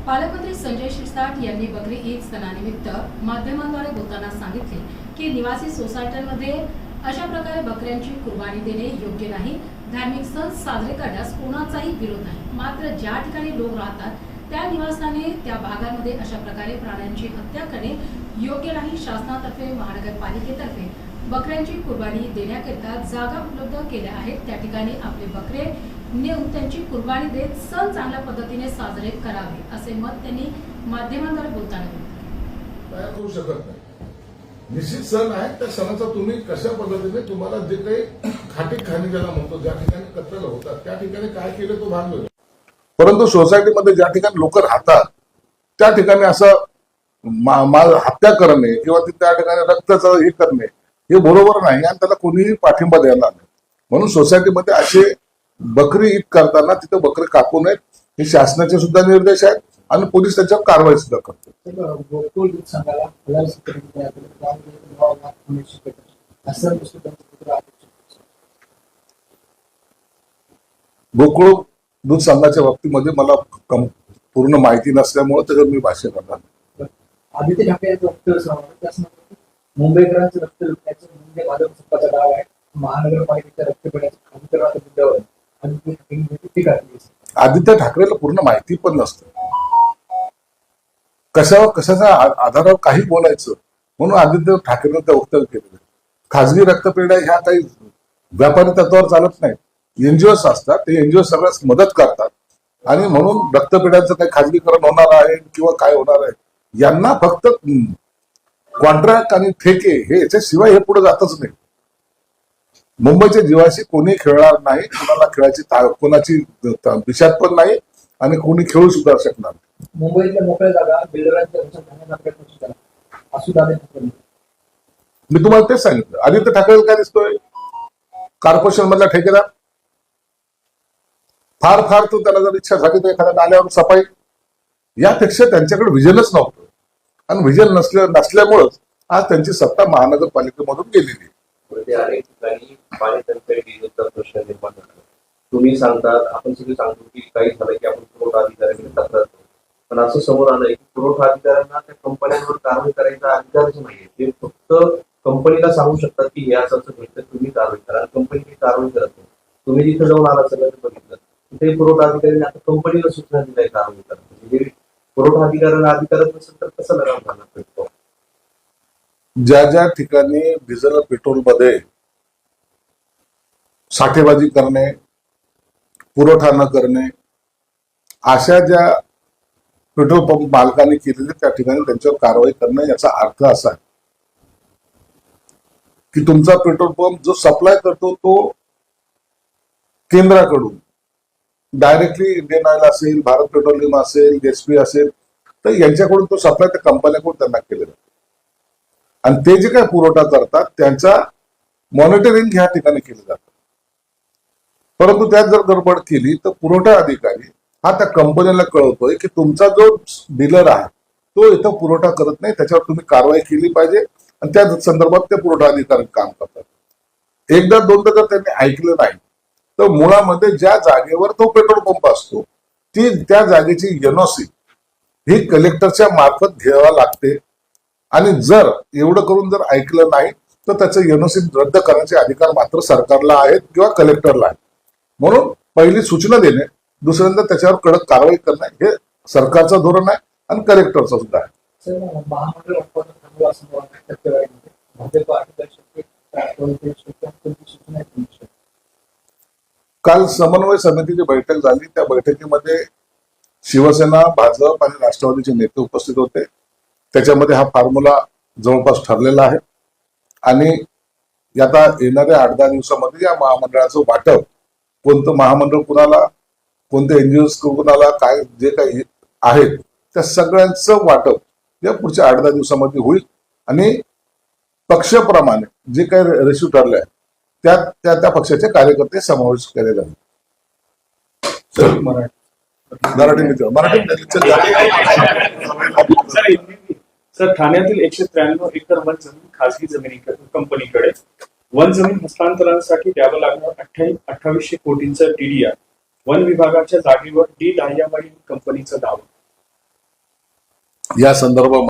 पालकमंत्री संजय शिरसाट यांनी बकरी ईद सणानिमित्त माध्यमांद्वारे बोलताना सांगितले की निवासी सोसायट्यांमध्ये अशा प्रकारे बकऱ्यांची कुर्बानी देणे योग्य नाही। धार्मिक सण साजरे करण्यास कोणाचाही विरोध नाही, मात्र ज्या ठिकाणी लोक राहतात त्या निवासाने त्या भागांमध्ये अशा प्रकारे प्राण्यांची हत्या करणे योग्य नाही। शासनातर्फे महानगरपालिकेतर्फे बकऱ्यांची कुर्बानी देण्याकरिता जागा उपलब्ध केल्या आहेत, त्या ठिकाणी आपले बकरे नेऊन त्यांची कुर्बानी देत सण चांगल्या पद्धतीने साजरे करावे, असे मत त्यांनी माध्यमांद्वारे बोलताना तयार करू शकत नाही। निश्चित सण आहे, त्या सणाचा तुम्ही कशा पद्धतीने तुम्हाला जे काही खाटी खाणी ज्याला म्हणतो, ज्या ठिकाणी कत्तल होतात त्या ठिकाणी काय केलं तो भाग वेगळा, परंतु सोसायटीमध्ये ज्या ठिकाणी लोक राहतात त्या ठिकाणी असं हत्या करणे किंवा त्या ठिकाणी रक्ताचं हे करणे हे बरोबर नाही आणि त्याला कोणीही पाठिंबा द्यायला नाही। म्हणून सोसायटीमध्ये असे बकरी ईद करताना तिथे बकरी कापू नयेत हे शासनाचे सुद्धा निर्देश आहेत आणि पोलीस त्याच्यावर कारवाई सुद्धा करतात। गोकुळ दूध संघाच्या बाबतीमध्ये मला पूर्ण माहिती नसल्यामुळे त्याच्यावर मी भाष्य करणार नाही। आदित्य ठाकरे यांचं वक्तव्य मुंबईकरांचं रक्त लुटण्याचं म्हणजे भाजपचा डाव आहे, महानगरपालिकेच्या रक्त पिण्याचं खासगीकरणाच्या मुद्द्यावर टीका केली। आदित्य ठाकरेला पूर्ण माहिती पण नसतं, कशाच्या आधारावर काही बोलायचं, म्हणून आदित्य ठाकरेनं ते वक्तव्य केलेलं। खासगी रक्तपेढ्या ह्या काही व्यापारी तत्वावर चालत नाहीत, एनजीओ असतात, ते एनजीओ सगळ्याच मदत करतात आणि म्हणून रक्तपेढ्यांचं काही खाजगीकरण होणार आहे किंवा काय होणार आहे, यांना फक्त कॉन्ट्रॅक्ट आणि ठेके हे याच्याशिवाय हे पुढे जातच नाही। मुंबईच्या जीवाशी कोणी खेळणार नाही, कोणाला खेळायची कोणाची दिशात पण नाही आणि कोणी खेळू सुद्धा शकणार नाही। मुंबईतल्या मोकळ्या जागा बिल्डरांच्या घेण्याचा प्रयत्न सुद्धा असू दादा। मी तुम्हाला तेच सांगितलं, आदित्य ठाकरे काय दिसतोय कॉर्पोरेशन मधला ठेकेदार, फार फार तो त्याला जर इच्छा झाली तर एखाद्या नाल्यावर सफाई, यापेक्षा त्यांच्याकडे विजनच नव्हतं आणि विजन नसल्यामुळेच आज त्यांची सत्ता महानगरपालिकेमधून गेलेली। अनेक ठिकाणी पाणी टंचाई डिझेलचा प्रश्न निर्माण झाला। तुम्ही सांगतात, आपण सगळे सांगतो की काही झालं की आपण पुरवठा अधिकाऱ्यांकडे तक्रार करतो, पण असं समोर आलंय की पुरवठा अधिकाऱ्यांना त्या कंपन्यांवर कारवाई करायचा अधिकारच नाहीये। ते फक्त कंपनीला सांगू शकतात की हे असं घडतं, तुम्ही कारवाई करा, कंपनी कारवाई करत नाही। तुम्ही जिथे जाऊन आला सगळं बघितलं, तिथे पुरवठा अधिकाऱ्यांनी आता कंपनीला सूचना दिलाय कारवाई करा। म्हणजे पुरवठा अधिकाऱ्यांना अधिकारच नसेल तर कसं लगाम घालणार पेट्रोल? ज्या ज्या ठिकाणी डिझेल पेट्रोल मध्ये साठेबाजी करणे, पुरवठा न करणे, अशा ज्या पेट्रोल पंप मालकांनी केलेले त्या ठिकाणी त्यांच्यावर कारवाई करणे, याचा अर्थ असा आहे की तुमचा पेट्रोल पंप जो सप्लाय करतो तो केंद्राकडून डायरेक्टली इंडियन ऑइल असेल, भारत पेट्रोलियम असेल, एचपी असेल, तर यांच्याकडून तो सप्लाय त्या कंपन्याकडून त्यांना केलेला आणि ते जे काही पुरवठा करतात त्यांचा मॉनिटरिंग ह्या ठिकाणी केलं जातं। परंतु त्यात जर गडबड केली तर पुरवठा अधिकारी हा त्या कंपनीला कळवतोय की तुमचा जो डीलर आहे तो इथं पुरवठा करत नाही, त्याच्यावर तुम्ही कारवाई केली पाहिजे आणि त्या संदर्भात ते पुरवठा अधिकारी काम करतात। एकदा दोनदा जर त्यांनी ऐकलं नाही तर मुळामध्ये ज्या जागेवर तो पेट्रोल पंप असतो ती त्या जागेची एनओसी ही कलेक्टरच्या मार्फत घ्यावा लागते आणि जर एवढं करून जर ऐकलं नाही तर त्याचं एनओसी रद्द करण्याचे अधिकार मात्र सरकारला आहेत किंवा कलेक्टरला आहेत। म्हणून पहिली सूचना देणे, दुसऱ्यांदा त्याच्यावर कडक कारवाई करणे हे सरकारचं धोरण आहे आणि कलेक्टरचं सुद्धा आहे। काल समन्वय समितीची बैठक झाली, त्या बैठकीमध्ये शिवसेना, भाजप आणि राष्ट्रवादीचे नेते उपस्थित होते। त्याच्यामध्ये हा फॉर्म्युला जवळपास ठरलेला आहे आणि आता येणाऱ्या 8-10 दिवसामध्ये या महामंडळाचं वाटप, कोणतं महामंडळ कुणाला, कोणते एनजीओ कुणाला, काय जे काही आहेत त्या सगळ्यांचं वाटप या पुढच्या 8-10 दिवसामध्ये होईल आणि पक्षाप्रमाणे जे काही रेशो ठरले आहे त्या पक्षाचे कार्यकर्ते समावेश केले जाईल। सर, ठाण्यातील 193 एकर वन जमीन खासगी जमिनी कंपनीकडे वन जमीन हस्तांतरणासाठी द्यावं लागणार 2800 कोटींचं टीडीआर वन विभागाच्या जागेवर डी डाययामाइन कंपनीचा दावा। या संदर्भात